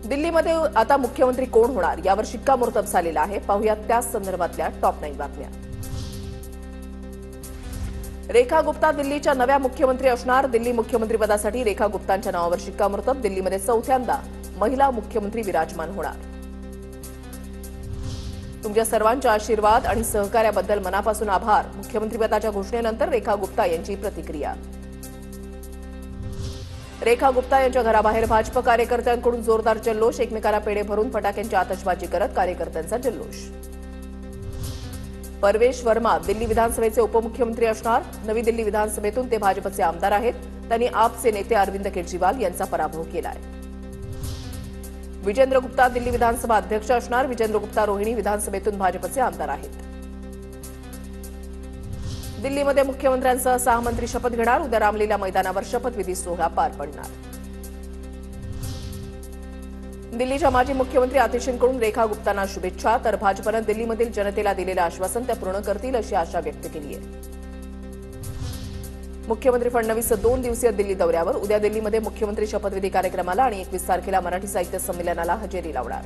दिल्लीमध्ये आता मुख्यमंत्री कोण होणार यावर शिक्कामोर्तब झालेला आहे। पाहुयात त्याच संदर्भातल्या टॉप 9 बातम्या। रेखा गुप्ता दिल्लीच्या नव्या मुख्यमंत्री असणार। दिल्ली मुख्यमंत्रीपदासाठी रेखा गुप्तांच्या नावावर शिक्कामोर्तब। दिल्लीमध्ये चौथ्यांदा महिला मुख्यमंत्री विराजमान होणार। तुमच्या सर्वांच्या आशीर्वाद आणि सहकार्याबद्दल मनापासून आभार। मुख्यमंत्रीपदाच्या घोषणेनंतर रेखा गुप्ता यांची प्रतिक्रिया। रेखा गुप्ता यांच्या घराबाहेर भाजप कार्यकर्त्यांकडून जोरदार जल्लोष। एकमेकाला पेढे भरून फटाक्यांची आतषबाजी करत कार्यकर्त्यांचा जल्लोष। परवेश वर्मा दिल्ली विधानसभेचे उपमुख्यमंत्री असणार। नवी दिल्ली विधानसभेतून ते भाजपचे आमदार आहेत। त्यांनी आपचे नेते अरविंद केजरीवाल यांचा पराभव केलाय। विजेंद्र गुप्ता दिल्ली विधानसभा अध्यक्ष असणार। विजेंद्र गुप्ता रोहिणी विधानसभेतून भाजपचे आमदार आहेत। दिल्लीमध्ये मुख्यमंत्र्यांसह 6 मंत्री शपथ घेणार। उद्या रामलीला मैदानावर शपथविधी सोहळा पार पडणार। दिल्लीच्या माजी मुख्यमंत्री आतिशींकडून रेखा गुप्तांना शुभेच्छा। तर भाजपनं दिल्लीमधील जनतेला दिलेलं आश्वासन त्या पूर्ण करतील अशी आशा व्यक्त केली आहे। मुख्यमंत्री फडणवीस 2 दिवसीय दिल्ली दौऱ्यावर। उद्या दिल्लीमध्ये मुख्यमंत्री शपथविधी कार्यक्रमाला आणि 21 तारखेला मराठी साहित्य संमेलनाला हजेरी लावणार।